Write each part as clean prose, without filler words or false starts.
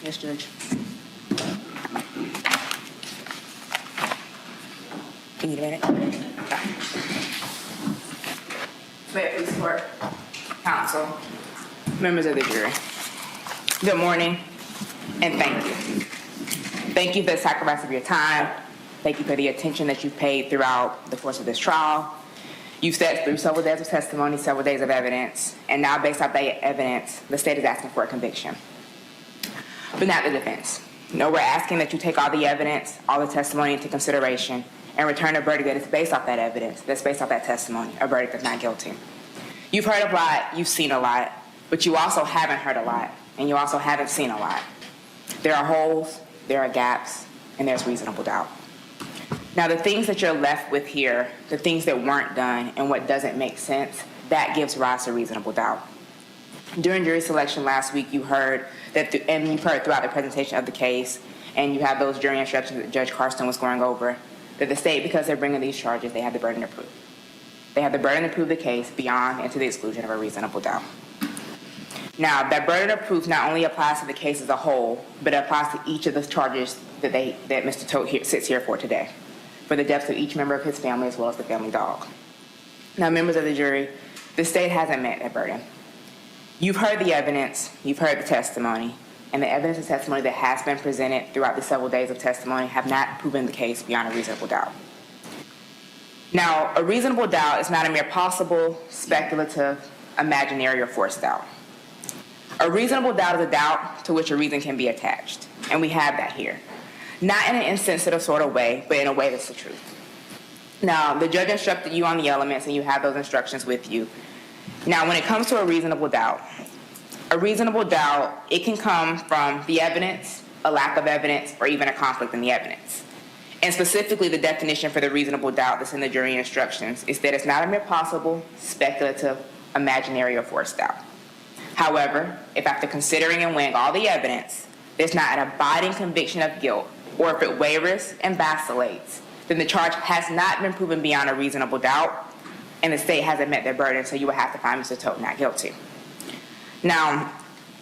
Yes, Judge. You need a minute? May it please court, counsel, members of the jury. Good morning, and thank you. Thank you for the sacrifice of your time. Thank you for the attention that you've paid throughout the course of this trial. You've sat through several days of testimony, several days of evidence, and now based off that evidence, the state is asking for a conviction. But not the defense. No, we're asking that you take all the evidence, all the testimony into consideration, and return a verdict that is based off that evidence, that's based off that testimony, a verdict of not guilty. You've heard a lot, you've seen a lot, but you also haven't heard a lot, and you also haven't seen a lot. There are holes, there are gaps, and there's reasonable doubt. Now, the things that you're left with here, the things that weren't done and what doesn't make sense, that gives rise to reasonable doubt. During jury selection last week, you heard that, and you've heard throughout the presentation of the case, and you have those jury instructions that Judge Carsten was going over, that the state, because they're bringing these charges, they have the burden to prove. They have the burden to prove the case beyond and to the exclusion of a reasonable doubt. Now, that burden of proof not only applies to the case as a whole, but it applies to each of the charges that Mr. Todt sits here for today, for the deaths of each member of his family as well as the family dog. Now, members of the jury, the state hasn't met that burden. You've heard the evidence, you've heard the testimony, and the evidence and testimony that has been presented throughout the several days of testimony have not proven the case beyond a reasonable doubt. Now, a reasonable doubt is not a mere possible, speculative, imaginary, or forced doubt. A reasonable doubt is a doubt to which a reason can be attached, and we have that here. Not in an insensitive sort of way, but in a way that's the truth. Now, the judge instructed you on the elements, and you have those instructions with you. Now, when it comes to a reasonable doubt, it can come from the evidence, a lack of evidence, or even a conflict in the evidence. And specifically, the definition for the reasonable doubt that's in the jury instructions is that it's not a mere possible, speculative, imaginary, or forced doubt. However, if after considering and weighing all the evidence, there's not an abiding conviction of guilt, or if it wavers and vacillates, then the charge has not been proven beyond a reasonable doubt, and the state hasn't met their burden, so you will have to find Mr. Todt not guilty. Now,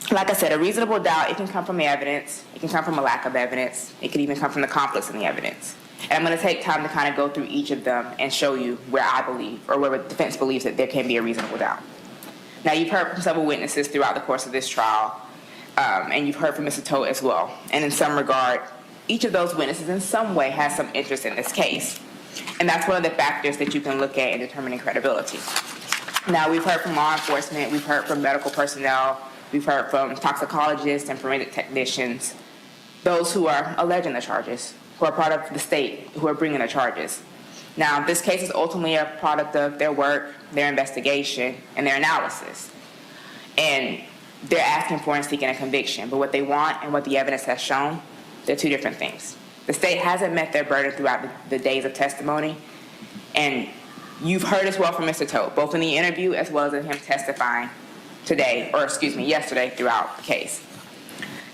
like I said, a reasonable doubt, it can come from the evidence, it can come from a lack of evidence, it can even come from the conflicts in the evidence. And I'm going to take time to kind of go through each of them and show you where I believe, or where the defense believes that there can be a reasonable doubt. Now, you've heard from several witnesses throughout the course of this trial, and you've heard from Mr. Todt as well. And in some regard, each of those witnesses in some way has some interest in this case. And that's one of the factors that you can look at in determining credibility. Now, we've heard from law enforcement, we've heard from medical personnel, we've heard from toxicologists and forensic technicians, those who are alleging the charges, who are part of the state, who are bringing the charges. Now, this case is ultimately a product of their work, their investigation, and their analysis. And they're asking for and seeking a conviction. But what they want and what the evidence has shown, they're two different things. The state hasn't met their burden throughout the days of testimony. And you've heard as well from Mr. Todt, both in the interview as well as in him testifying yesterday throughout the case.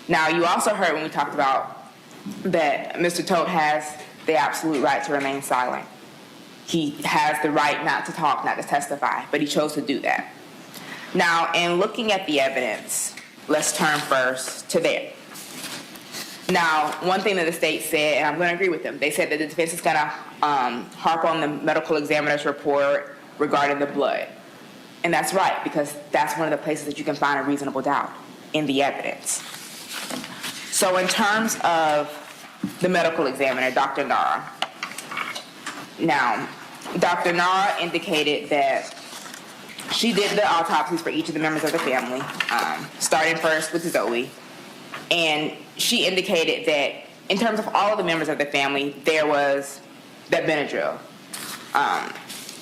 Now, you also heard when we talked about that Mr. Todt has the absolute right to remain silent. He has the right not to talk, not to testify, but he chose to do that. Now, in looking at the evidence, let's turn first to there. Now, one thing that the state said, and I'm going to agree with them, they said that the defense is going to harp on the medical examiner's report regarding the blood. And that's right, because that's one of the places that you can find a reasonable doubt in the evidence. So in terms of the medical examiner, Dr. Nara. Now, Dr. Nara indicated that she did the autopsies for each of the members of the family, starting first with Zoe. And she indicated that in terms of all of the members of the family, there was that Benadryl.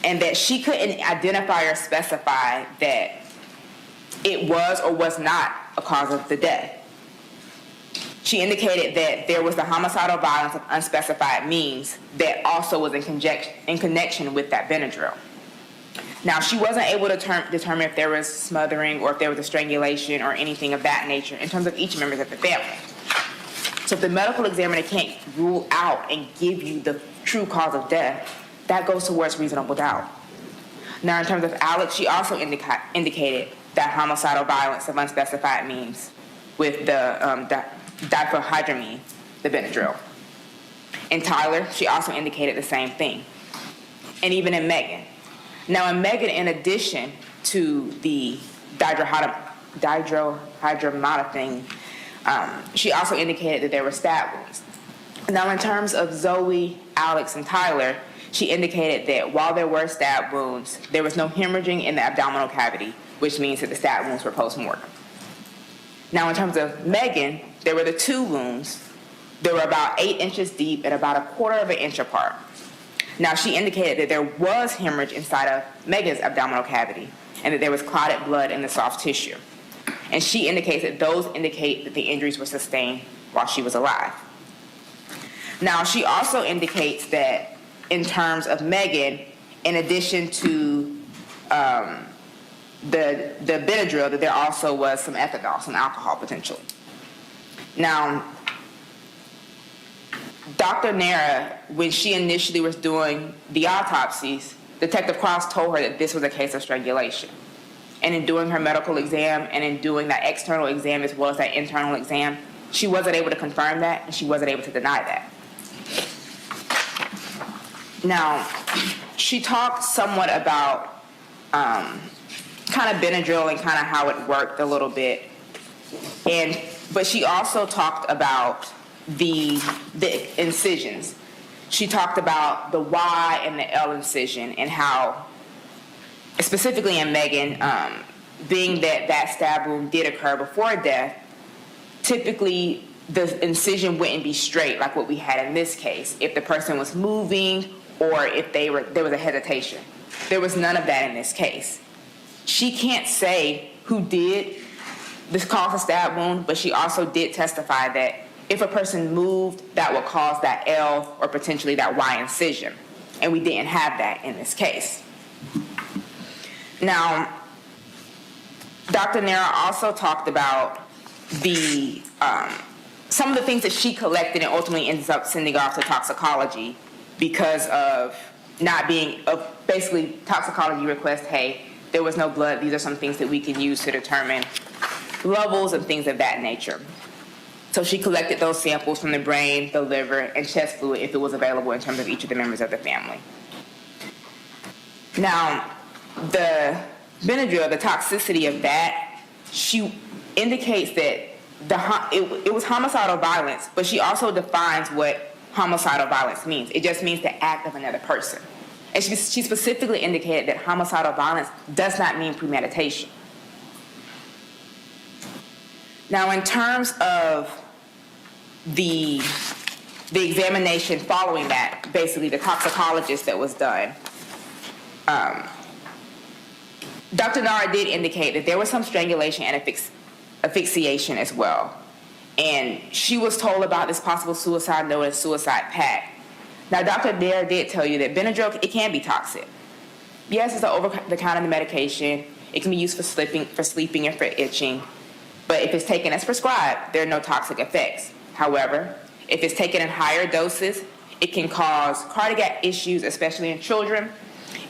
And that she couldn't identify or specify that it was or was not a cause of the death. She indicated that there was the homicidal violence of unspecified means that also was in connection with that Benadryl. Now, she wasn't able to determine if there was smothering or if there was a strangulation or anything of that nature in terms of each member of the family. So if the medical examiner can't rule out and give you the true cause of death, that goes towards reasonable doubt. Now, in terms of Alec, she also indicated that homicidal violence of unspecified means with the diphenhydramine, the Benadryl. In Tyler, she also indicated the same thing. And even in Megan. Now in Megan, in addition to the dihydroxymonothing, she also indicated that there were stab wounds. Now in terms of Zoe, Alex, and Tyler, she indicated that while there were stab wounds, there was no hemorrhaging in the abdominal cavity, which means that the stab wounds were post-mortem. Now in terms of Megan, there were the 2 wounds. They were about 8 inches deep and about 1/4 of an inch apart. Now she indicated that there was hemorrhage inside of Megan's abdominal cavity and that there was clotted blood in the soft tissue. And she indicates that those indicate that the injuries were sustained while she was alive. Now she also indicates that in terms of Megan, in addition to the Benadryl, that there also was some ethanol, some alcohol potentially. Now, Dr. Nara, when she initially was doing the autopsies, Detective Cross told her that this was a case of strangulation. And in doing her medical exam and in doing that external exam as well as that internal exam, she wasn't able to confirm that and she wasn't able to deny that. Now, she talked somewhat about kind of Benadryl and kind of how it worked a little bit. But she also talked about the incisions. She talked about the Y and the L incision and how, specifically in Megan, being that stab wound did occur before death, typically the incision wouldn't be straight like what we had in this case if the person was moving or if there was a hesitation. There was none of that in this case. She can't say who did this cause a stab wound, but she also did testify that if a person moved, that would cause that L or potentially that Y incision. And we didn't have that in this case. Now, Dr. Nara also talked about some of the things that she collected and ultimately ends up sending off to toxicology because of not being, basically toxicology requests, hey, there was no blood, these are some things that we can use to determine levels and things of that nature. So she collected those samples from the brain, the liver, and chest fluid if it was available in terms of each of the members of the family. Now, the Benadryl, the toxicity of that, she indicates that it was homicidal violence, but she also defines what homicidal violence means. It just means the act of another person. And she specifically indicated that homicidal violence does not mean premeditation. Now, in terms of the examination following that, basically the toxicologist that was done, Dr. Nara did indicate that there was some strangulation and asphyxiation as well. And she was told about this possible suicide note and suicide pact. Now, Dr. Nara did tell you that Benadryl, it can be toxic. Yes, it's an over-the-counter medication. It can be used for sleeping and for itching. But if it's taken as prescribed, there are no toxic effects. However, if it's taken in higher doses, it can cause cardiac issues, especially in children.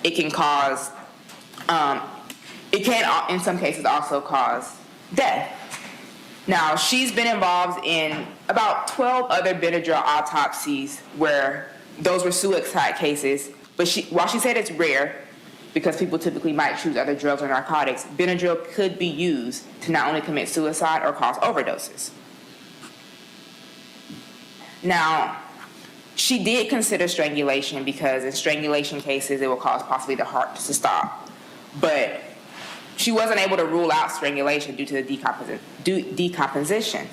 It can cause, it can in some cases also cause death. Now, she's been involved in about 12 other Benadryl autopsies where those were suicide cases. But while she said it's rare, because people typically might choose other drugs or narcotics, Benadryl could be used to not only commit suicide or cause overdoses. Now, she did consider strangulation because in strangulation cases, it will cause possibly the heart to stop. But she wasn't able to rule out strangulation due to the decomposition.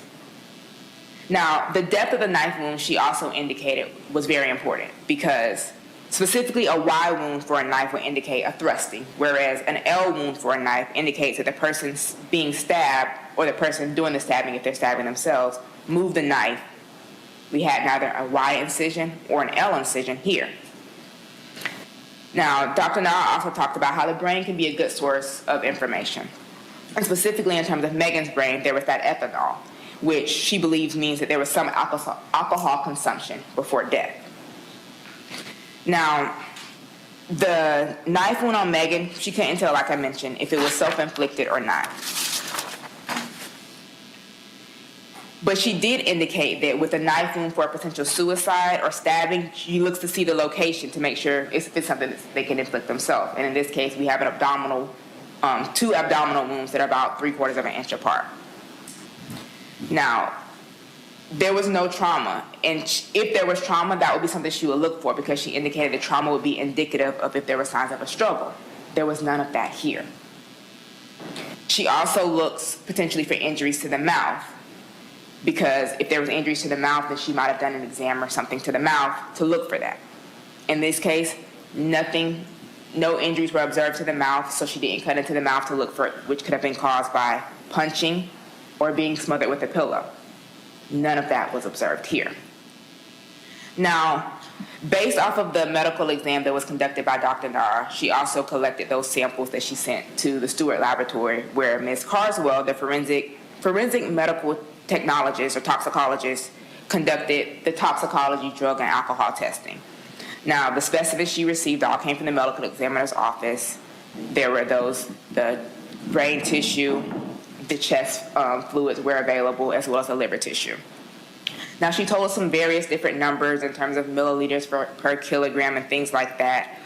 Now, the depth of the knife wound, she also indicated, was very important because specifically a Y wound for a knife would indicate a thrusting, whereas an L wound for a knife indicates that the person being stabbed or the person doing the stabbing, if they're stabbing themselves, moved the knife. We had neither a Y incision or an L incision here. Now, Dr. Nara also talked about how the brain can be a good source of information. And specifically in terms of Megan's brain, there was that ethanol, which she believes means that there was some alcohol consumption before death. Now, the knife wound on Megan, she couldn't tell, like I mentioned, if it was self-inflicted or not. But she did indicate that with a knife wound for a potential suicide or stabbing, she looks to see the location to make sure if it's something that they can inflict themselves. And in this case, we have two abdominal wounds that are about 3/4 of an inch apart. Now, there was no trauma, and if there was trauma, that would be something she would look for, because she indicated the trauma would be indicative of if there were signs of a struggle. There was none of that here. She also looks potentially for injuries to the mouth, because if there was injuries to the mouth, then she might have done an exam or something to the mouth to look for that. In this case, no injuries were observed to the mouth, so she didn't cut into the mouth to look for it, which could have been caused by punching or being smothered with a pillow. None of that was observed here. Now, based off of the medical exam that was conducted by Dr. Nara, she also collected those samples that she sent to the Stewart Laboratory, where Ms. Carswell, the forensic medical technologist or toxicologist, conducted the toxicology, drug, and alcohol testing. Now, the specimens she received all came from the medical examiner's office. There were the brain tissue, the chest fluids were available, as well as the liver tissue. Now, she told us some various different numbers in terms of milliliters per kilogram and things like that.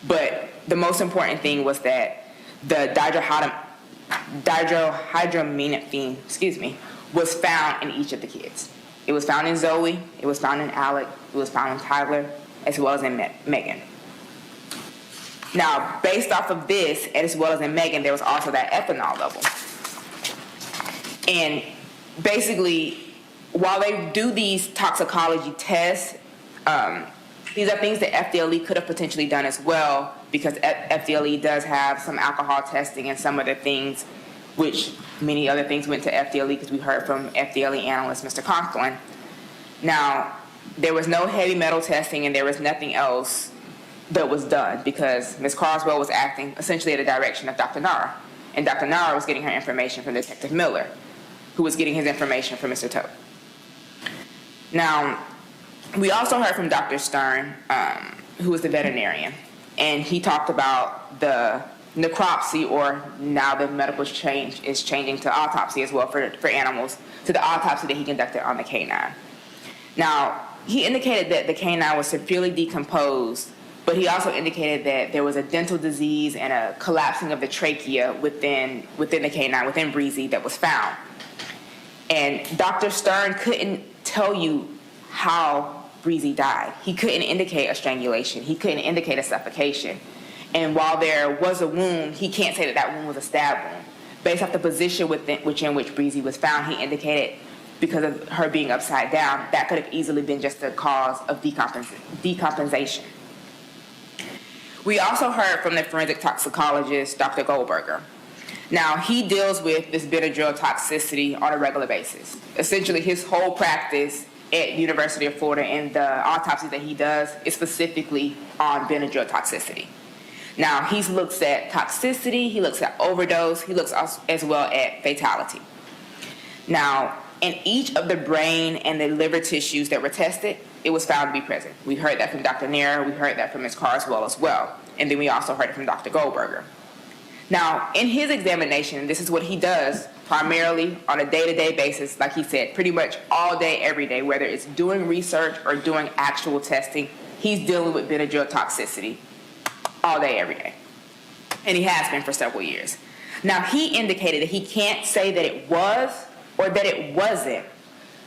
But the most important thing was that the dihydroaminophene, was found in each of the kids. It was found in Zoe, it was found in Alec, it was found in Tyler, as well as in Megan. Now, based off of this, as well as in Megan, there was also that ethanol level. And basically, while they do these toxicology tests, these are things that FDLE could have potentially done as well, because FDLE does have some alcohol testing and some other things, which many other things went to FDLE, because we heard from FDLE analyst Mr. Conklin. Now, there was no heavy metal testing, and there was nothing else that was done, because Ms. Carswell was acting essentially at the direction of Dr. Nara, and Dr. Nara was getting her information from Detective Miller, who was getting his information from Mr. Todt. Now, we also heard from Dr. Stern, who was the veterinarian, and he talked about the necropsy, or now the medical change is changing to autopsy as well for animals, to the autopsy that he conducted on the canine. Now, he indicated that the canine was severely decomposed, but he also indicated that there was a dental disease and a collapsing of the trachea within the canine, within Breezy, that was found. And Dr. Stern couldn't tell you how Breezy died. He couldn't indicate a strangulation. He couldn't indicate a suffocation. And while there was a wound, he can't say that that wound was a stab wound. Based off the position in which Breezy was found, he indicated, because of her being upside down, that could have easily been just the cause of decompensation. We also heard from the forensic toxicologist, Dr. Goldberger. Now, he deals with this Benadryl toxicity on a regular basis. Essentially, his whole practice at University of Florida and the autopsy that he does is specifically on Benadryl toxicity. Now, he looks at toxicity, he looks at overdose, he looks as well at fatality. Now, in each of the brain and the liver tissues that were tested, it was found to be present. We heard that from Dr. Nair, we heard that from Ms. Carswell as well, and then we also heard it from Dr. Goldberger. Now, in his examination, this is what he does primarily on a day-to-day basis, like he said, pretty much all day, every day, whether it's doing research or doing actual testing, he's dealing with Benadryl toxicity all day, every day. And he has been for several years. Now, he indicated that he can't say that it was or that it wasn't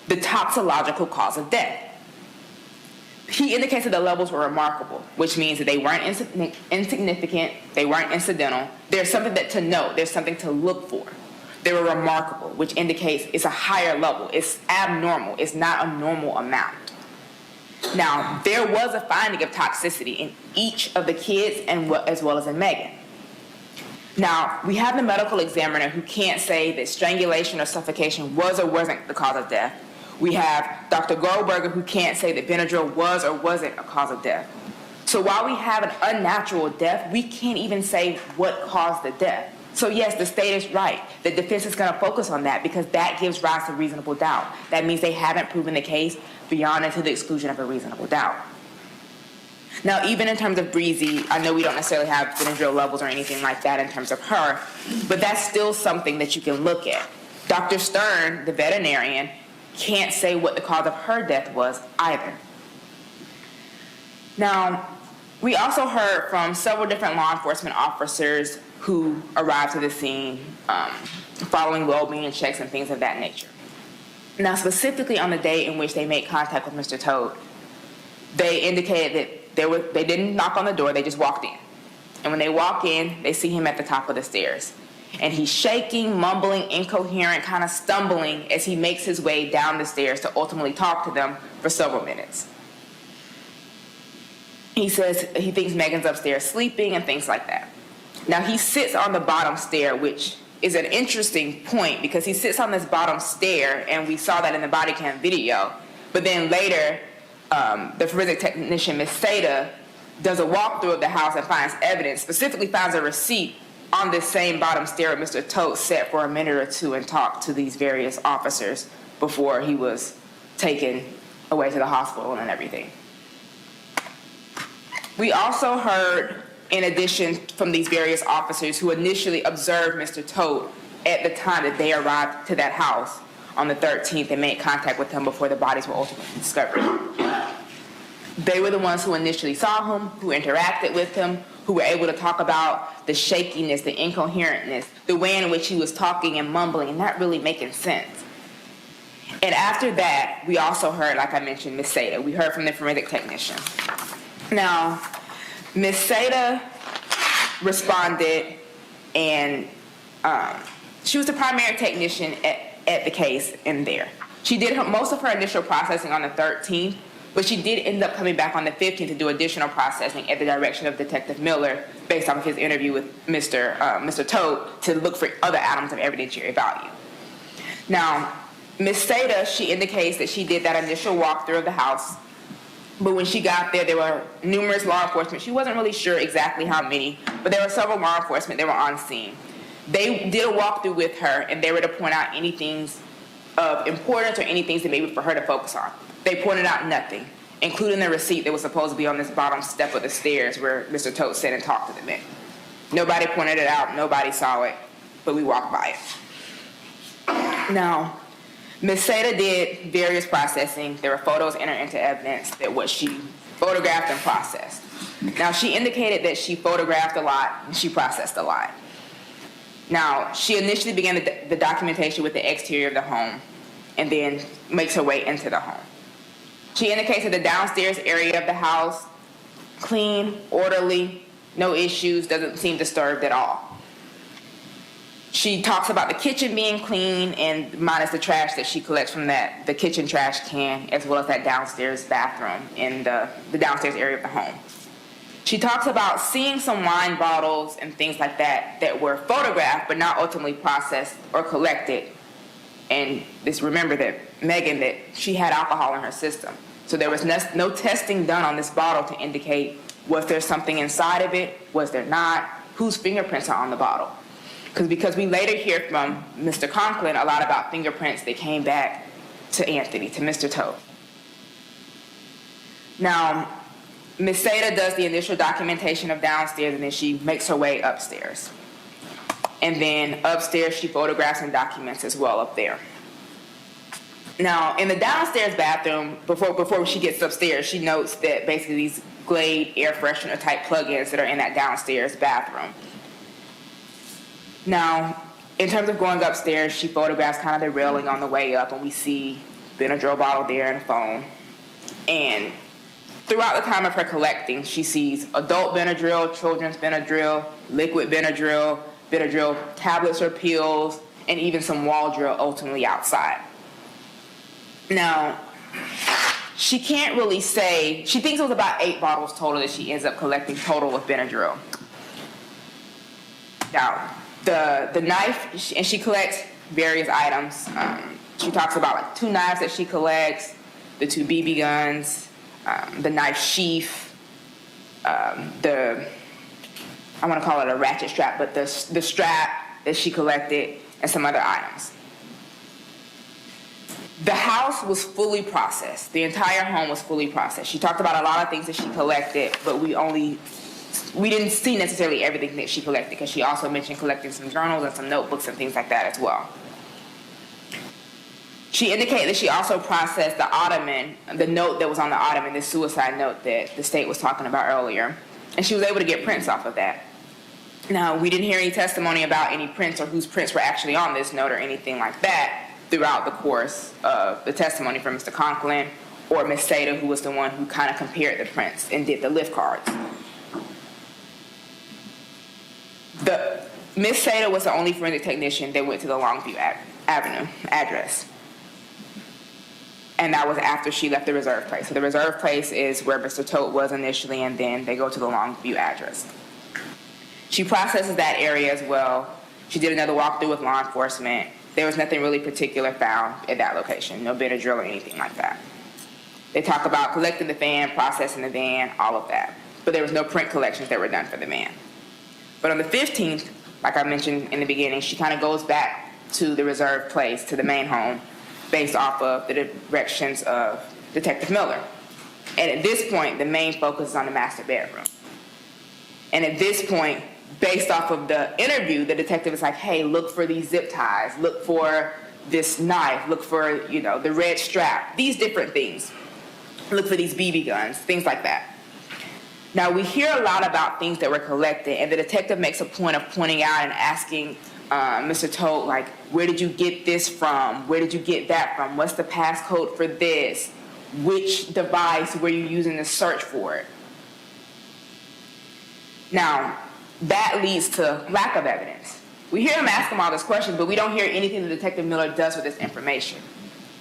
the toxicological cause of death. He indicates that the levels were remarkable, which means that they weren't insignificant, they weren't incidental. There's something to note, there's something to look for. They were remarkable, which indicates it's a higher level, it's abnormal, it's not a normal amount. Now, there was a finding of toxicity in each of the kids as well as in Megan. Now, we have the medical examiner who can't say that strangulation or suffocation was or wasn't the cause of death. We have Dr. Goldberger who can't say that Benadryl was or wasn't a cause of death. So while we have an unnatural death, we can't even say what caused the death. So yes, the state is right. The defense is going to focus on that because that gives rise to reasonable doubt. That means they haven't proven the case beyond and to the exclusion of a reasonable doubt. Now, even in terms of Breezy, I know we don't necessarily have Benadryl levels or anything like that in terms of her, but that's still something that you can look at. Dr. Stern, the veterinarian, can't say what the cause of her death was either. Now, we also heard from several different law enforcement officers who arrived to the scene following well-being checks and things of that nature. Now, specifically on the day in which they made contact with Mr. Todt, they indicated that they didn't knock on the door, they just walked in. And when they walk in, they see him at the top of the stairs. And he's shaking, mumbling, incoherent, kind of stumbling as he makes his way down the stairs to ultimately talk to them for several minutes. He says he thinks Megan's upstairs sleeping and things like that. Now, he sits on the bottom stair, which is an interesting point because he sits on this bottom stair, and we saw that in the body cam video. But then later, the forensic technician, Ms. Todt, does a walkthrough of the house and finds evidence, specifically finds a receipt on this same bottom stair where Mr. Todt sat for a minute or two and talked to these various officers before he was taken away to the hospital and everything. We also heard, in addition, from these various officers who initially observed Mr. Todt at the time that they arrived to that house on the 13th and made contact with him before the bodies were ultimately discovered. They were the ones who initially saw him, who interacted with him, who were able to talk about the shakiness, the incoherentness, the way in which he was talking and mumbling and not really making sense. And after that, we also heard, like I mentioned, Ms. Todt. We heard from the forensic technician. Now, Ms. Todt responded, and she was the primary technician at the case in there. She did most of her initial processing on the 13th, but she did end up coming back on the 15th to do additional processing at the direction of Detective Miller based off of his interview with Mr. Todt to look for other items of evidentiary value. Now, Ms. Todt, she indicates that she did that initial walkthrough of the house, but when she got there were numerous law enforcement. She wasn't really sure exactly how many, but there were several law enforcement that were on scene. They did a walkthrough with her, and they were to point out anything of importance or anything that maybe for her to focus on. They pointed out nothing, including the receipt that was supposed to be on this bottom step of the stairs where Mr. Todt sat and talked to the men. Nobody pointed it out, nobody saw it, but we walked by it. Now, Ms. Todt did various processing. There were photos entered into evidence that what she photographed and processed. Now, she indicated that she photographed a lot and she processed a lot. Now, she initially began the documentation with the exterior of the home and then makes her way into the home. She indicates that the downstairs area of the house, clean, orderly, no issues, doesn't seem disturbed at all. She talks about the kitchen being clean and minus the trash that she collects from the kitchen trash can, as well as that downstairs bathroom in the downstairs area of the home. She talks about seeing some wine bottles and things like that were photographed but not ultimately processed or collected. And just remember that Megan, that she had alcohol in her system. So there was no testing done on this bottle to indicate was there something inside of it, was there not, whose fingerprints are on the bottle. Because we later hear from Mr. Conklin a lot about fingerprints that came back to Anthony, to Mr. Todt. Now, Ms. Todt does the initial documentation of downstairs, and then she makes her way upstairs. And then upstairs, she photographs and documents as well up there. Now, in the downstairs bathroom, before she gets upstairs, she notes that basically these Glade air freshener type plug-ins that are in that downstairs bathroom. Now, in terms of going upstairs, she photographs kind of the railing on the way up, and we see Benadryl bottle there and a phone. And throughout the time of her collecting, she sees adult Benadryl, children's Benadryl, liquid Benadryl, Benadryl tablets or pills, and even some Waldryl ultimately outside. Now, she can't really say, she thinks it was about 8 bottles total that she ends up collecting total with Benadryl. Now, the knife, and she collects various items. She talks about like 2 knives that she collects, the 2 BB guns, the knife sheath, I want to call it a ratchet strap, but the strap that she collected, and some other items. The house was fully processed. The entire home was fully processed. She talked about a lot of things that she collected, but we didn't see necessarily everything that she collected, because she also mentioned collecting some journals and some notebooks and things like that as well. She indicated that she also processed the ottoman, the note that was on the ottoman, the suicide note that the state was talking about earlier, and she was able to get prints off of that. Now, we didn't hear any testimony about any prints or whose prints were actually on this note or anything like that throughout the course of the testimony from Mr. Conklin or Ms. Todt, who was the one who kind of compared the prints and did the lift cards. Ms. Todt was the only forensic technician that went to the Longview Avenue address. And that was after she left the reserve place. So the reserve place is where Mr. Todt was initially, and then they go to the Longview address. She processes that area as well. She did another walkthrough with law enforcement. There was nothing really particular found at that location, no bit of drill or anything like that. They talk about collecting the van, processing the van, all of that. But there was no print collections that were done for the van. But on the 15th, like I mentioned in the beginning, she kind of goes back to the reserve place, to the main home, based off of the directions of Detective Miller. And at this point, the main focus is on the master bedroom. And at this point, based off of the interview, the detective is like, hey, look for these zip ties, look for this knife, look for, the red strap, these different things. Look for these BB guns, things like that. Now, we hear a lot about things that were collected, and the detective makes a point of pointing out and asking Mr. Todt, like, where did you get this from? Where did you get that from? What's the passcode for this? Which device were you using to search for it? Now, that leads to lack of evidence. We hear him ask him all these questions, but we don't hear anything that Detective Miller does with this information.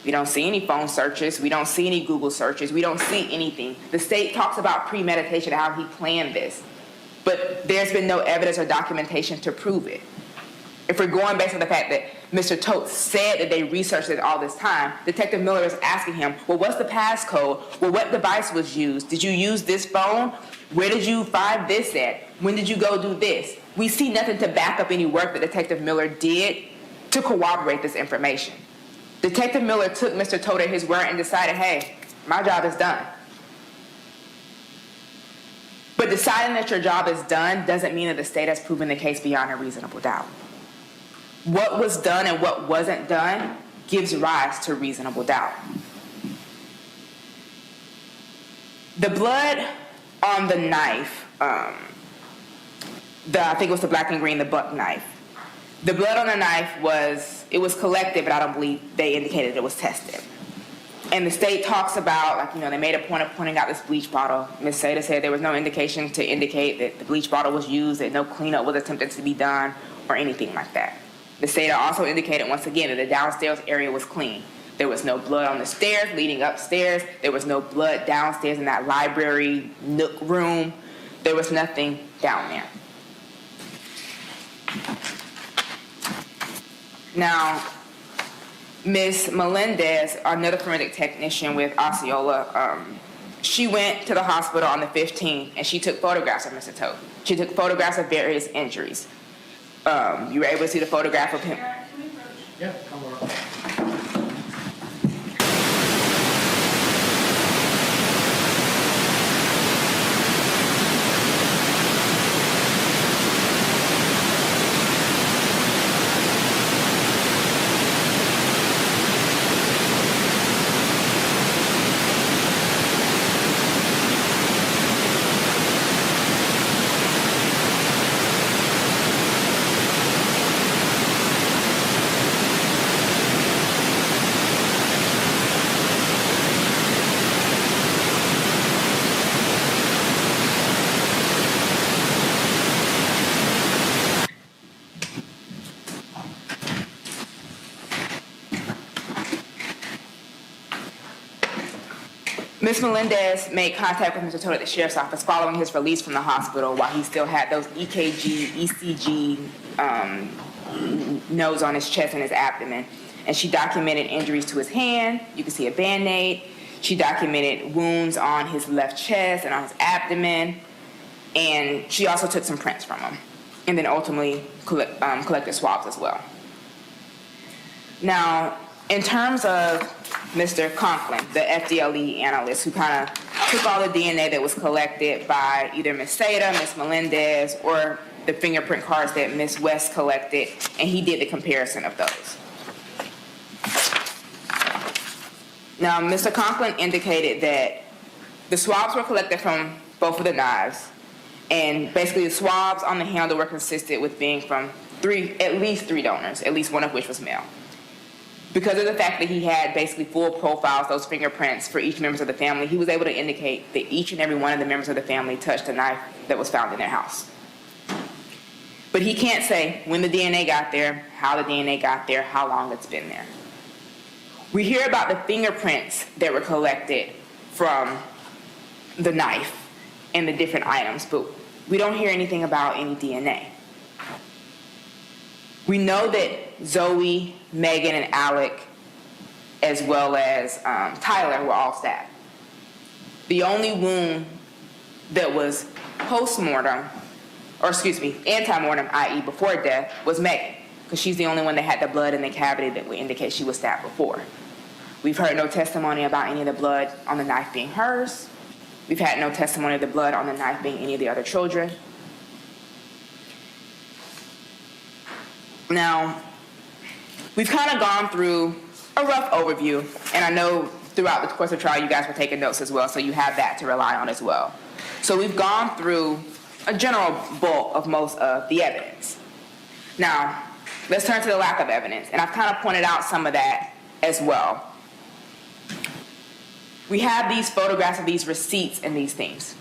We don't see any phone searches. We don't see any Google searches. We don't see anything. The state talks about premeditation, how he planned this, but there's been no evidence or documentation to prove it. If we're going based on the fact that Mr. Todt said that they researched it all this time, Detective Miller is asking him, well, what's the passcode? Well, what device was used? Did you use this phone? Where did you find this at? When did you go do this? We see nothing to back up any work that Detective Miller did to corroborate this information. Detective Miller took Mr. Todt at his word and decided, hey, my job is done. But deciding that your job is done doesn't mean that the state has proven the case beyond a reasonable doubt. What was done and what wasn't done gives rise to reasonable doubt. The blood on the knife, I think it was the black and green, the buck knife. The blood on the knife was collected, but I don't believe they indicated it was tested. And the state talks about, they made a point of pointing out this bleach bottle. Ms. Todt said there was no indication to indicate that the bleach bottle was used, that no cleanup was attempted to be done, or anything like that. The state also indicated once again that the downstairs area was clean. There was no blood on the stairs leading upstairs. There was no blood downstairs in that library nook room. There was nothing down there. Now, Ms. Melendez, another forensic technician with Osceola, she went to the hospital on the 15th and she took photographs of Mr. Todt. She took photographs of various injuries. You were able to see the photograph of him. Yeah, come on. Ms. Melendez made contact with Mr. Todt at the sheriff's office following his release from the hospital while he still had those EKG, ECG nodes on his chest and his abdomen. And she documented injuries to his hand. You can see a Band-Aid. She documented wounds on his left chest and on his abdomen. And she also took some prints from him. And then ultimately collected swabs as well. Now, in terms of Mr. Conklin, the FDLE analyst who kind of took all the DNA that was collected by either Ms. Todt, Ms. Melendez, or the fingerprint cards that Ms. West collected, and he did the comparison of those. Now, Mr. Conklin indicated that the swabs were collected from both of the knives, and basically the swabs on the handle were consistent with being from at least three donors, at least one of which was male. Because of the fact that he had basically full profiles, those fingerprints for each member of the family, he was able to indicate that each and every one of the members of the family touched the knife that was found in their house. But he can't say when the DNA got there, how the DNA got there, how long it's been there. We hear about the fingerprints that were collected from the knife and the different items, but we don't hear anything about any DNA. We know that Zoe, Megan, and Alec, as well as Tyler, were all stabbed. The only wound that was anti-mortem, i.e. before death, was Megan, because she's the only one that had the blood in the cavity that would indicate she was stabbed before. We've heard no testimony about any of the blood on the knife being hers. We've had no testimony of the blood on the knife being any of the other children. Now, we've kind of gone through a rough overview, and I know throughout the course of trial you guys were taking notes as well, so you have that to rely on as well. So we've gone through a general bulk of most of the evidence. Now, let's turn to the lack of evidence, and I've kind of pointed out some of that as well. We have these photographs of these receipts and these things.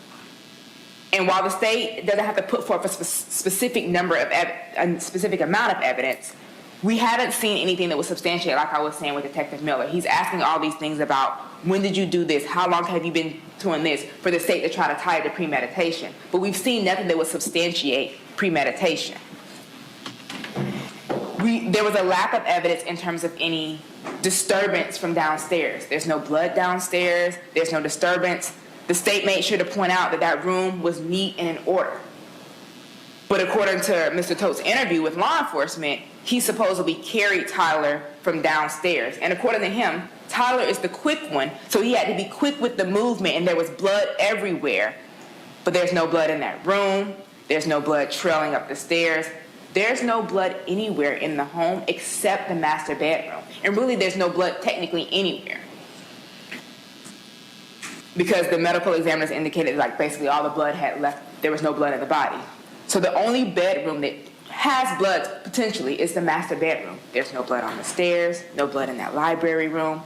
And while the state doesn't have to put forth a specific amount of evidence, we haven't seen anything that was substantiated, like I was saying with Detective Miller. He's asking all these things about, when did you do this? How long have you been doing this? For the state to try to tie it to premeditation. But we've seen nothing that would substantiate premeditation. There was a lack of evidence in terms of any disturbance from downstairs. There's no blood downstairs. There's no disturbance. The state made sure to point out that that room was neat and in order. But according to Mr. Todt's interview with law enforcement, he supposedly carried Tyler from downstairs. And according to him, Tyler is the quick one, so he had to be quick with the movement, and there was blood everywhere. But there's no blood in that room. There's no blood trailing up the stairs. There's no blood anywhere in the home except the master bedroom. And really, there's no blood technically anywhere, because the medical examiners indicated like basically all the blood had left. There was no blood in the body. So the only bedroom that has blood potentially is the master bedroom. There's no blood on the stairs, no blood in that library room.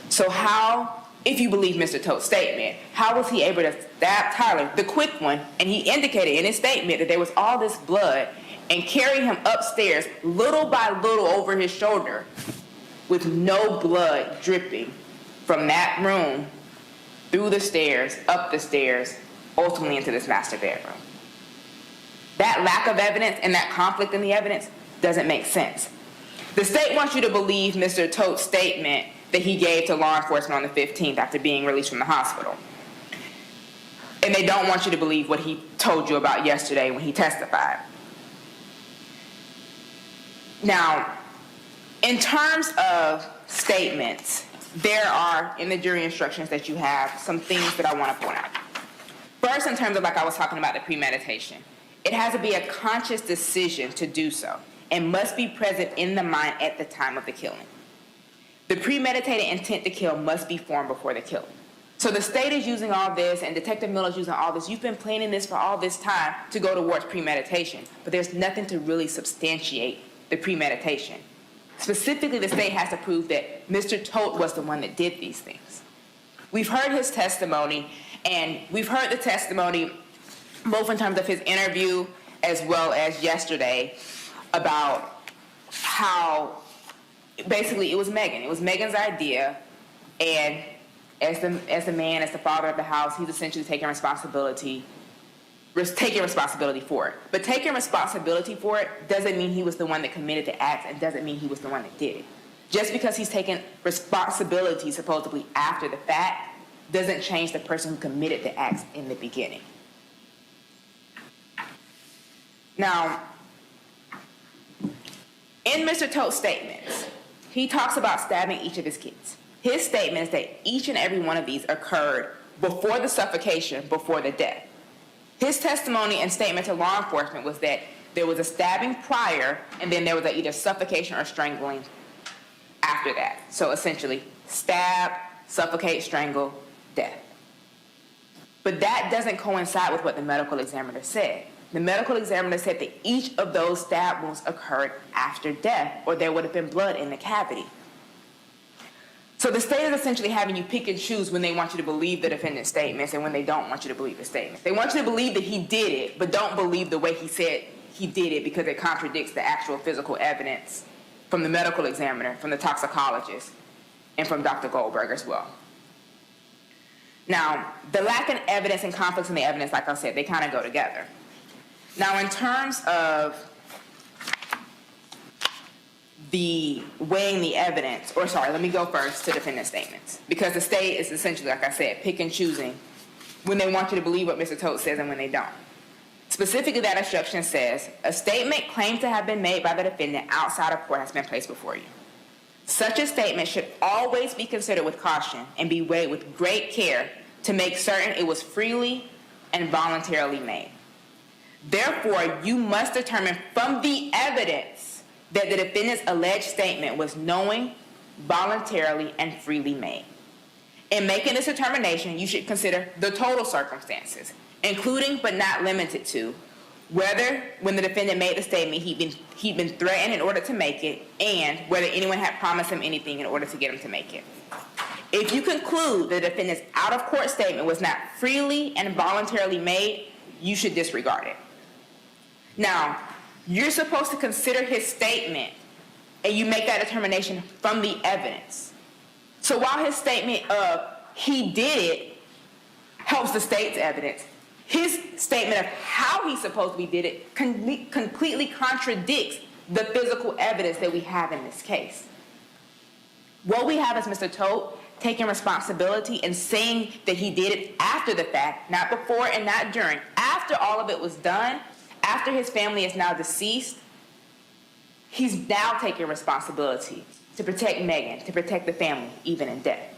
So how, if you believe Mr. Todt's statement, how was he able to stab Tyler, the quick one, and he indicated in his statement that there was all this blood, and carry him upstairs little by little over his shoulder with no blood dripping from that room through the stairs, up the stairs, ultimately into this master bedroom? That lack of evidence and that conflict in the evidence doesn't make sense. The state wants you to believe Mr. Todt's statement that he gave to law enforcement on the 15th after being released from the hospital. And they don't want you to believe what he told you about yesterday when he testified. Now, in terms of statements, there are, in the jury instructions that you have, some things that I want to point out. First, in terms of, like I was talking about, the premeditation. It has to be a conscious decision to do so and must be present in the mind at the time of the killing. The premeditated intent to kill must be formed before the killing. So the state is using all this, and Detective Miller is using all this. You've been planning this for all this time to go towards premeditation, but there's nothing to really substantiate the premeditation. Specifically, the state has to prove that Mr. Todt was the one that did these things. We've heard his testimony, and we've heard the testimony both in terms of his interview as well as yesterday about how basically it was Megan. It was Megan's idea, and as the father of the house, he's essentially taking responsibility for it. But taking responsibility for it doesn't mean he was the one that committed the act, and doesn't mean he was the one that did it. Just because he's taken responsibility supposedly after the fact doesn't change the person who committed the acts in the beginning. Now, in Mr. Todt's statements, he talks about stabbing each of his kids. His statement is that each and every one of these occurred before the suffocation, before the death. His testimony and statement to law enforcement was that there was a stabbing prior, and then there was either suffocation or strangling after that. So essentially, stab, suffocate, strangle, death. But that doesn't coincide with what the medical examiner said. The medical examiner said that each of those stab wounds occurred after death, or there would have been blood in the cavity. So the state is essentially having you pick and choose when they want you to believe the defendant's statements and when they don't want you to believe the statements. They want you to believe that he did it, but don't believe the way he said he did it because it contradicts the actual physical evidence from the medical examiner, from the toxicologist, and from Dr. Goldberg as well. Now, the lack of evidence and conflicts in the evidence, like I said, they kind of go together. Now, in terms of the weighing the evidence, or sorry, let me go first to defendant's statements, because the state is essentially, like I said, pick and choosing when they want you to believe what Mr. Todt says and when they don't. Specifically, that instruction says, a statement claimed to have been made by the defendant outside of court has been placed before you. Such a statement should always be considered with caution and be weighed with great care to make certain it was freely and voluntarily made. Therefore, you must determine from the evidence that the defendant's alleged statement was knowing, voluntarily, and freely made. In making this determination, you should consider the total circumstances, including but not limited to whether, when the defendant made the statement, he'd been threatened in order to make it, and whether anyone had promised him anything in order to get him to make it. If you conclude the defendant's out-of-court statement was not freely and voluntarily made, you should disregard it. Now, you're supposed to consider his statement, and you make that determination from the evidence. So while his statement of he did it helps the state's evidence, his statement of how he supposedly did it completely contradicts the physical evidence that we have in this case. What we have is Mr. Todt taking responsibility and saying that he did it after the fact, not before and not during. After all of it was done, after his family is now deceased, he's now taking responsibility to protect Megan, to protect the family, even in death.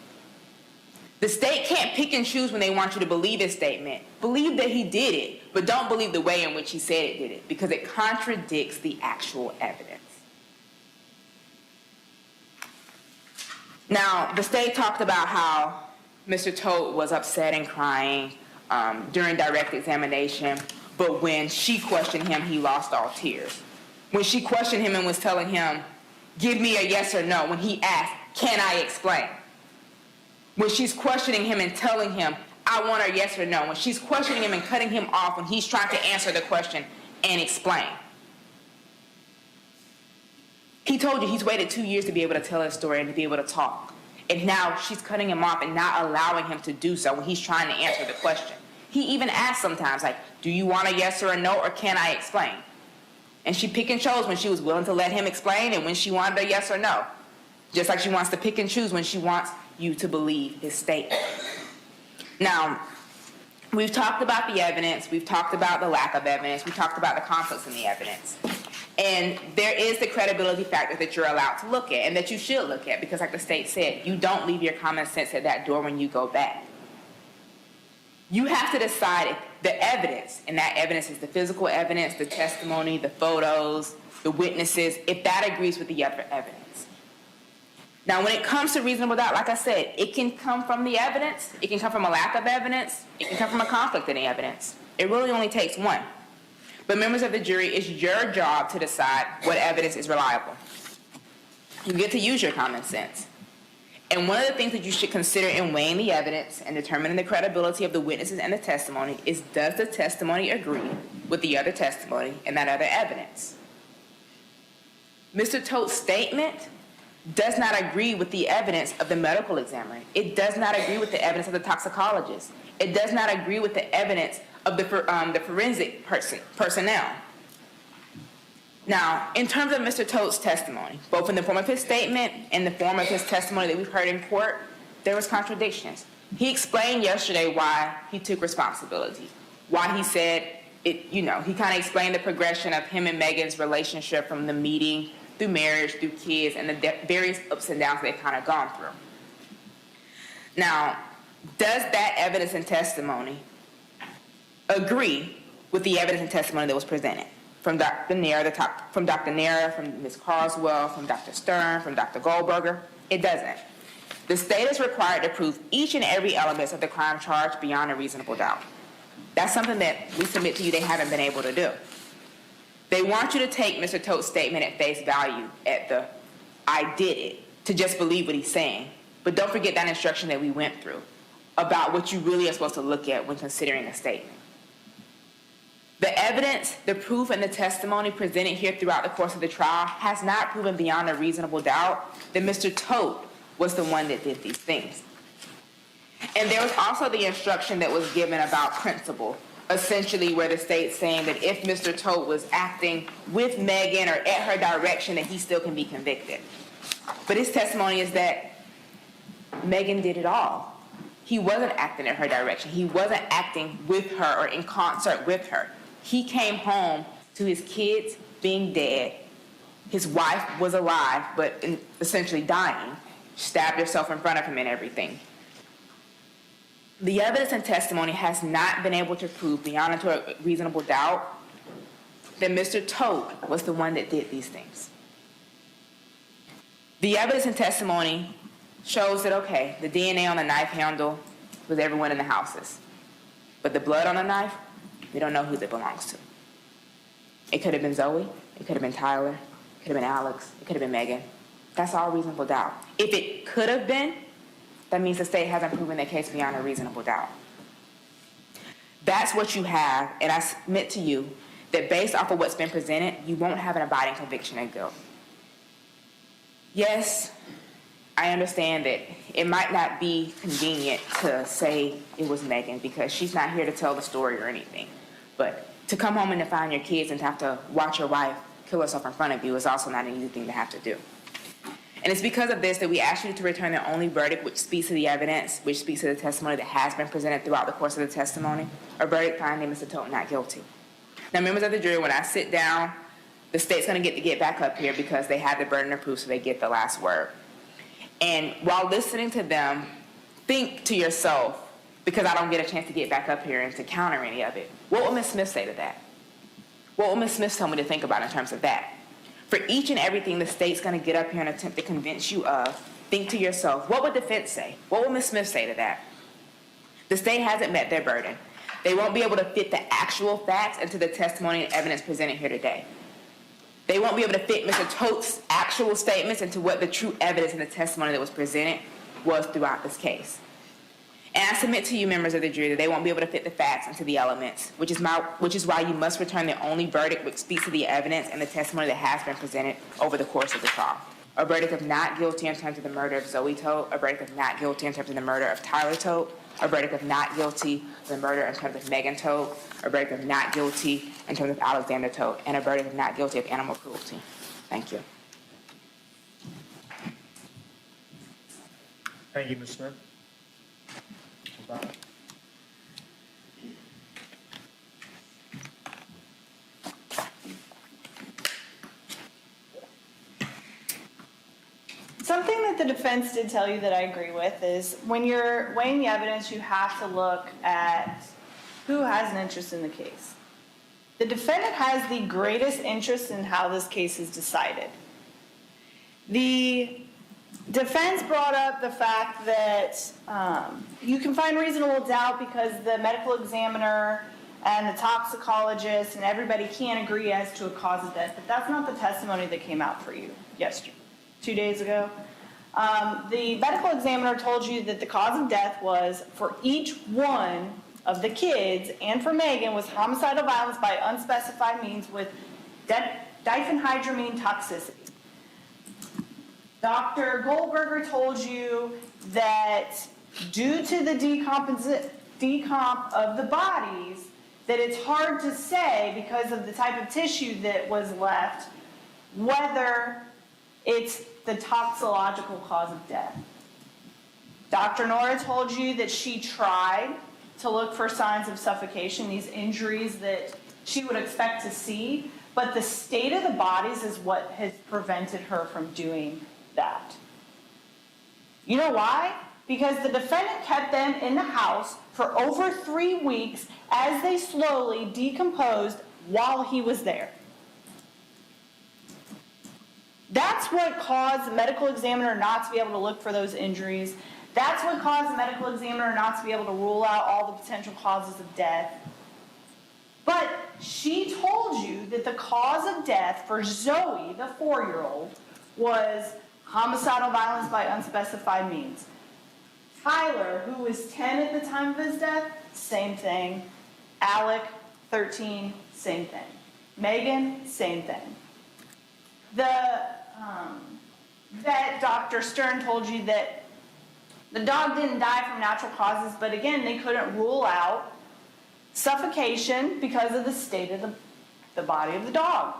The state can't pick and choose when they want you to believe his statement. Believe that he did it, but don't believe the way in which he said it did it, because it contradicts the actual evidence. Now, the state talked about how Mr. Todt was upset and crying during direct examination, but when she questioned him, he lost all tears. When she questioned him and was telling him, give me a yes or no, when he asked, can I explain? When she's questioning him and telling him, I want a yes or no. When she's questioning him and cutting him off when he's trying to answer the question and explain. He told you he's waited 2 years to be able to tell his story and to be able to talk. And now she's cutting him off and not allowing him to do so when he's trying to answer the question. He even asks sometimes, like, do you want a yes or a no, or can I explain? And she pick and chose when she was willing to let him explain and when she wanted a yes or no. Just like she wants to pick and choose when she wants you to believe his statement. Now, we've talked about the evidence, we've talked about the lack of evidence, we've talked about the conflicts in the evidence. And there is the credibility factor that you're allowed to look at and that you should look at, because like the state said, you don't leave your common sense at that door when you go back. You have to decide if the evidence, and that evidence is the physical evidence, the testimony, the photos, the witnesses, if that agrees with the other evidence. Now, when it comes to reasonable doubt, like I said, it can come from the evidence, it can come from a lack of evidence, it can come from a conflict in the evidence. It really only takes one. But members of the jury, it's your job to decide what evidence is reliable. You get to use your common sense. And one of the things that you should consider in weighing the evidence and determining the credibility of the witnesses and the testimony is, does the testimony agree with the other testimony and that other evidence? Mr. Todt's statement does not agree with the evidence of the medical examiner. It does not agree with the evidence of the toxicologist. It does not agree with the evidence of the forensic personnel. Now, in terms of Mr. Todt's testimony, both in the form of his statement and the form of his testimony that we've heard in court, there was contradictions. He explained yesterday why he took responsibility, why he said it, he kind of explained the progression of him and Megan's relationship from the meeting through marriage, through kids, and the various ups and downs they've kind of gone through. Now, does that evidence and testimony agree with the evidence and testimony that was presented from Dr. Nair, from Ms. Carswell, from Dr. Stern, from Dr. Goldberger? It doesn't. The state is required to prove each and every element of the crime charge beyond a reasonable doubt. That's something that we submit to you they haven't been able to do. They want you to take Mr. Todt's statement at face value, at the "I did it," to just believe what he's saying. But don't forget that instruction that we went through about what you really are supposed to look at when considering a statement. The evidence, the proof, and the testimony presented here throughout the course of the trial has not proven beyond a reasonable doubt that Mr. Todt was the one that did these things. And there was also the instruction that was given about principle, essentially where the state's saying that if Mr. Todt was acting with Megan or at her direction, that he still can be convicted. But his testimony is that Megan did it all. He wasn't acting at her direction. He wasn't acting with her or in concert with her. He came home to his kids being dead. His wife was alive, but essentially dying. Stabbed herself in front of him and everything. The evidence and testimony has not been able to prove beyond a reasonable doubt that Mr. Todt was the one that did these things. The evidence and testimony shows that, okay, the DNA on the knife handle was everyone in the houses. But the blood on the knife, we don't know who it belongs to. It could have been Zoe. It could have been Tyler. It could have been Alex. It could have been Megan. That's all reasonable doubt. If it could have been, that means the state hasn't proven their case beyond a reasonable doubt. That's what you have, and I submit to you that based off of what's been presented, you won't have an abiding conviction of guilt. Yes, I understand that it might not be convenient to say it was Megan because she's not here to tell the story or anything. But to come home and to find your kids and to have to watch your wife kill herself in front of you is also not an easy thing to have to do. And it's because of this that we ask you to return the only verdict which speaks to the evidence, which speaks to the testimony that has been presented throughout the course of the testimony, a verdict finding Mr. Todt not guilty. Now, members of the jury, when I sit down, the state's going to get back up here because they have the burden of proof, so they get the last word. And while listening to them, think to yourself, because I don't get a chance to get back up here and to counter any of it, what will Ms. Smith say to that? What will Ms. Smith tell me to think about in terms of that? For each and everything the state's going to get up here and attempt to convince you of, think to yourself, what would defense say? What will Ms. Smith say to that? The state hasn't met their burden. They won't be able to fit the actual facts into the testimony and evidence presented here today. They won't be able to fit Mr. Todt's actual statements into what the true evidence in the testimony that was presented was throughout this case. And I submit to you, members of the jury, that they won't be able to fit the facts into the elements, which is why you must return the only verdict which speaks to the evidence and the testimony that has been presented over the course of the trial. A verdict of not guilty in terms of the murder of Zoe Todt, a verdict of not guilty in terms of the murder of Tyler Todt, a verdict of not guilty of the murder in terms of Megan Todt, a verdict of not guilty in terms of Alexander Todt, and a verdict of not guilty of animal cruelty. Thank you. Thank you, Ms. Smith. Something that the defense did tell you that I agree with is when you're weighing the evidence, you have to look at who has an interest in the case. The defendant has the greatest interest in how this case is decided. The defense brought up the fact that you can find reasonable doubt because the medical examiner and the toxicologist and everybody can't agree as to a cause of death, but that's not the testimony that came out for you yesterday. 2 days ago. The medical examiner told you that the cause of death was, for each one of the kids and for Megan, was homicidal violence by unspecified means with diphenhydramine toxicity. Dr. Goldberger told you that due to the decomp of the bodies, that it's hard to say because of the type of tissue that was left, whether it's the toxicological cause of death. Dr. Nora told you that she tried to look for signs of suffocation, these injuries that she would expect to see, but the state of the bodies is what has prevented her from doing that. You know why? Because the defendant kept them in the house for over 3 weeks as they slowly decomposed while he was there. That's what caused the medical examiner not to be able to look for those injuries. That's what caused the medical examiner not to be able to rule out all the potential causes of death. But she told you that the cause of death for Zoe, the 4-year-old, was homicidal violence by unspecified means. Tyler, who was 10 at the time of his death, same thing. Alec, 13, same thing. Megan, same thing. The vet, Dr. Stern, told you that the dog didn't die from natural causes, but again, they couldn't rule out suffocation because of the state of the body of the dog.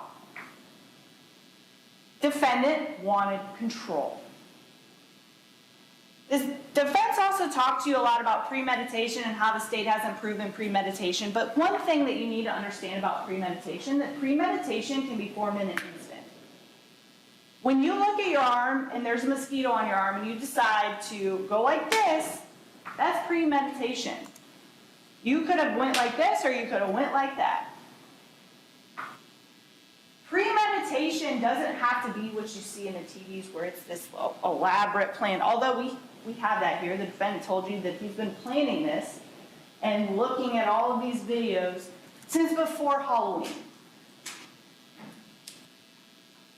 Defendant wanted control. This defense also talked to you a lot about premeditation and how the state hasn't proven premeditation, but one thing that you need to understand about premeditation, that premeditation can be formed in an instant. When you look at your arm and there's a mosquito on your arm and you decide to go like this, that's premeditation. You could have went like this or you could have went like that. Premeditation doesn't have to be what you see in the TVs where it's this elaborate plan. Although we have that here. The defendant told you that he's been planning this and looking at all of these videos since before Halloween.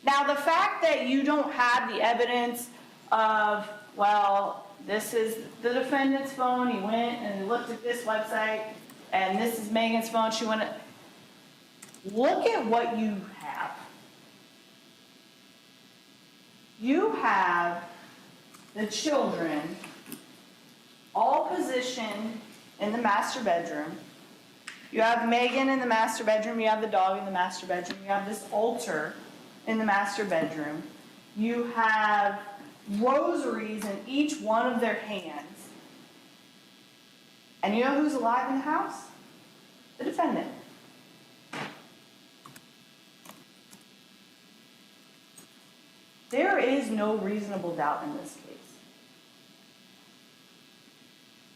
Now, the fact that you don't have the evidence of, well, this is the defendant's phone, he went and looked at this website, and this is Megan's phone, she went, look at what you have. You have the children all positioned in the master bedroom. You have Megan in the master bedroom, you have the dog in the master bedroom, you have this altar in the master bedroom. You have rosaries in each one of their hands. And you know who's alive in the house? The defendant. There is no reasonable doubt in this case.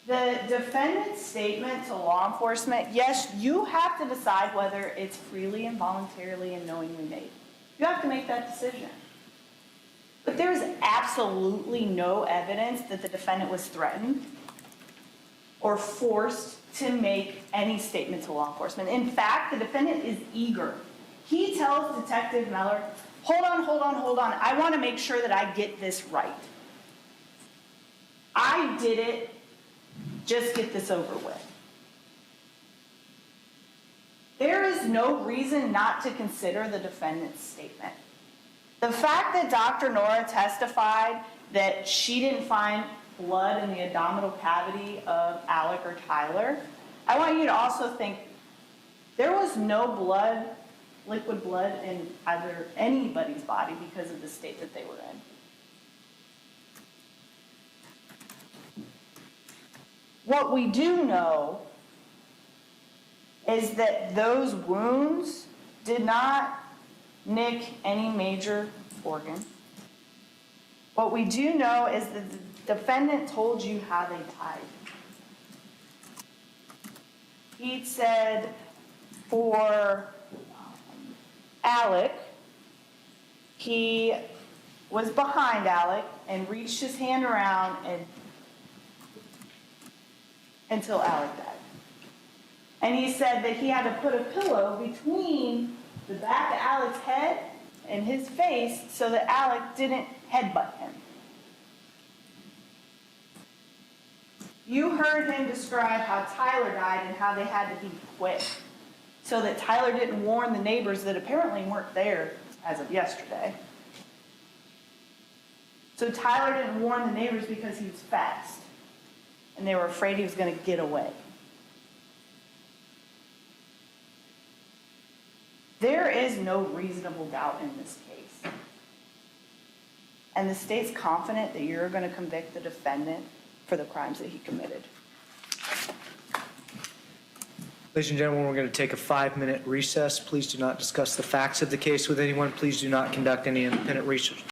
The defendant's statement to law enforcement, yes, you have to decide whether it's freely and voluntarily and knowingly made. You have to make that decision. But there is absolutely no evidence that the defendant was threatened or forced to make any statement to law enforcement. In fact, the defendant is eager. He tells Detective Meller, hold on. I want to make sure that I get this right. I did it. Just get this over with. There is no reason not to consider the defendant's statement. The fact that Dr. Nora testified that she didn't find blood in the abdominal cavity of Alec or Tyler, I want you to also think there was no blood, liquid blood in either anybody's body because of the state that they were in. What we do know is that those wounds did not nick any major organ. What we do know is that the defendant told you how they died. He said for Alec, he was behind Alec and reached his hand around until Alec died. And he said that he had to put a pillow between the back of Alec's head and his face so that Alec didn't headbutt him. You heard him describe how Tyler died and how they had to be quick so that Tyler didn't warn the neighbors that apparently weren't there as of yesterday. So Tyler didn't warn the neighbors because he was fast and they were afraid he was going to get away. There is no reasonable doubt in this case. And the state's confident that you're going to convict the defendant for the crimes that he committed. Ladies and gentlemen, we're going to take a 5-minute recess. Please do not discuss the facts of the case with anyone. Please do not conduct any independent research.